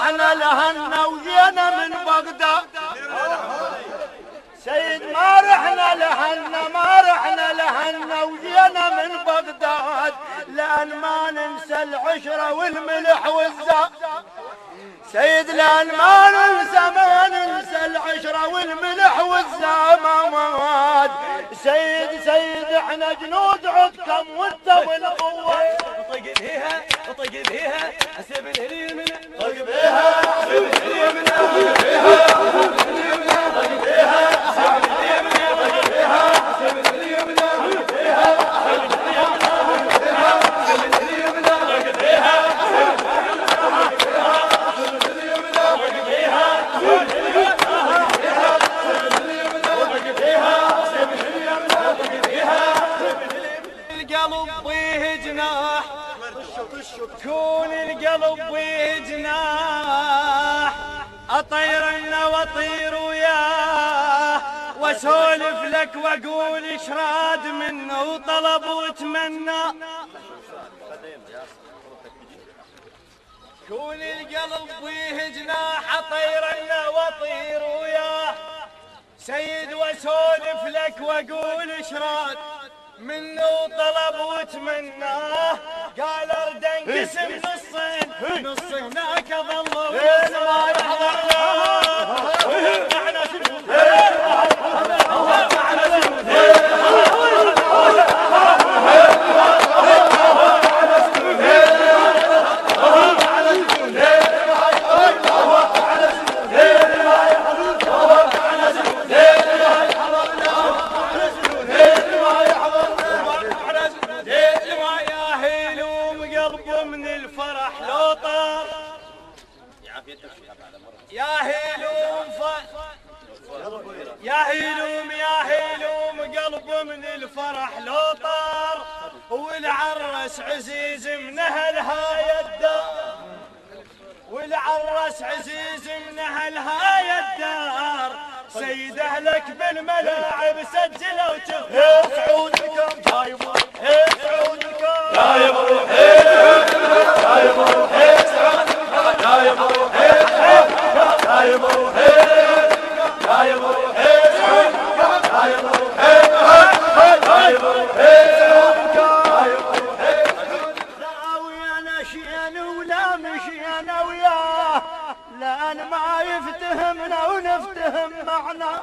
رحنا لهنا وجينا من بغداد. سيد ما رحنا لهنا وجينا من بغداد، لأن ما ننسى العشرة والملح والزاد. سيد لأن ما ننسى العشرة والملح والزاد. سيد احنا جنود عدكم وانت بالقوة. طق بيها حسب اليمين، طق بيها حسب اليمين، طق بيها حسب اليمين، طق بيها حسب اليمين، طق بيها حسب اليمين، طق بيها حسب اليمين، طق بيها حسب القلب بيه جناح، كون القلب بيه جناح، اطيرنا واطير وياه، واسولف لك واقول اشراد منه وطلب واتمنى. كون القلب بيه جناح، اطيرنا واطير وياه، سيد واسولف لك واقول اشراد منه طلب وتمناه. قال ارد انقسم نصين، نص هناك ظل ونص ما يحضرنا. يا هيلوم قلب من الفرح لو طار، والعرس عزيز من اهلها يدار، والعرس عزيز من اهلها يدار. سيد اهلك بالملاعب سجلوا وشوفوا سعودكم جايبوا سعودكم جايب روحي جايب روحي جايب روحي جايب روحي جايب روحي جايب روحي جايب روحي خاوينا شينا ولا مشينا وياه، لأن ما يفتهمنا ونفتهم معنا.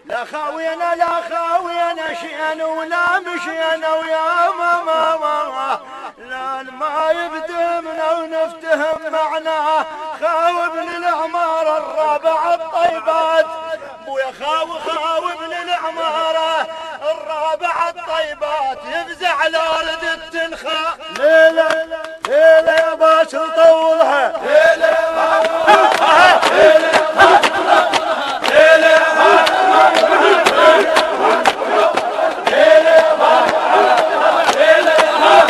لا خاوينا شينا ولا مشينا وياه ما لأن ما يفتهمنا ونفتهم معنا. خاو ابن العمارة الرابع الطيبات، بويا خاو ابن العمارة الرابع الطيبات، يفزع لارد التنخاء. ليلة ليلة يا باش نطولها، ليلة يا باش نطولها، ليلة يا باش نطولها، ليلة يا باش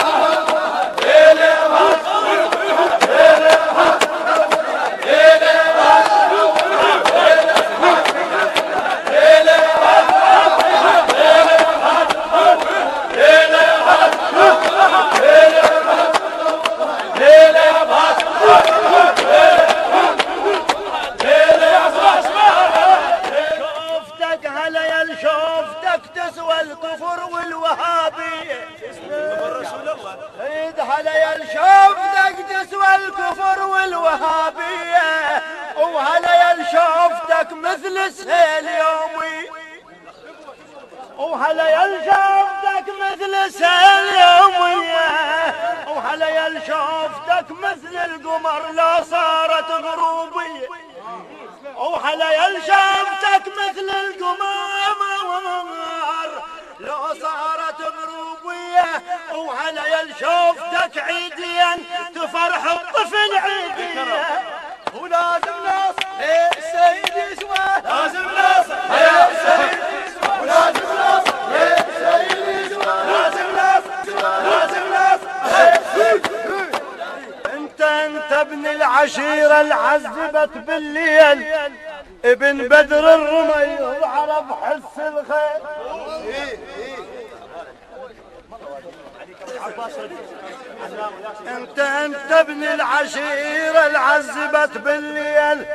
نطولها، ليلة يا باش نطولها، ليلة يا باش نطولها، ليلة يا باش نطولها، ليلة يا باش نطولها، ليلة يا باش نطولها، ليلة يا باش نطولها، ليلة يا باش نطولها، ليلة يا باش نطولها، ليلة يا باش نطولها، ليلة يا باش نطولها، ليلة يا باش نطولها. شوفتك هلا يا شوفتك تسوى الكفر والوهابية. عيد هلا يا شوفتك تسوى الكفر والوهابية، وهلا يا شوفتك مثل سيل يومي، وهلا يا شوفتك مثل سيل يومية، وهلا يا شوفتك مثل القمر لا صارت غروبية، وهلا يا شوفتك مثل القمر لو صارت غروبية، وهلا يا شوفتك عيديا تفرح الطفل عيديا. ولازم ناصر يا سيد يسوى، لازم ناصر يا سيد يسوى، ولازم ناصر يا سيد يسوى، لازم ناصر لازم ناصر. انت ابن العشيرة العذبت بالليل، ابن بدر الرمي وعرف حس الخير. انت ابن العشيرة العذبت بالليل،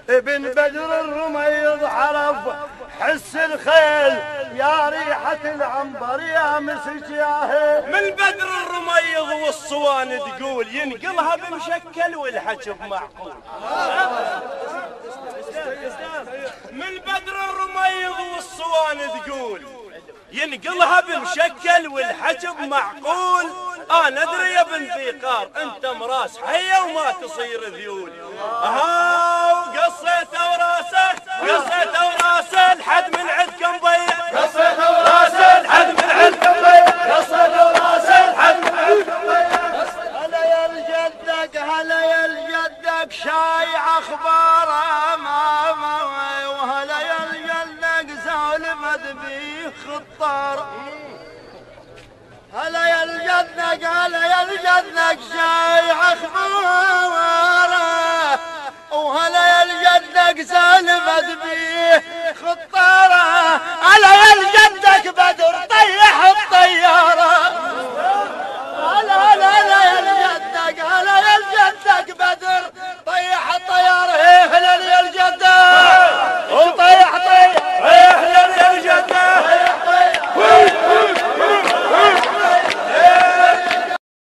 ابن بدر الرميض عرف حس الخيل، يا ريحة العنبر يا مسك يا هيل. من بدر الرميض والصوان تقول ينقلها بمشكل والحجب معقول. من بدر الرميض والصوان تقول ينقلها بمشكل والحجب معقول. انا ادري يا ابن ذيقار انت مراس حيه وما تصير ذيول. وقصيته وراسه قصيته وراسه لحد من عندكم ضيع، قصيته وراسه لحد من عندكم ضيع، قصيته وراسه لحد من عندكم ضيع. هلا يا الجدك هلا يا الجدك شايع اخباره ما وهلا يا الجدك سالفت بيه خطار. هلا يا الجدك هلا يا الجدك شايع اخباره، وهلا يا الجدك سالفت بيه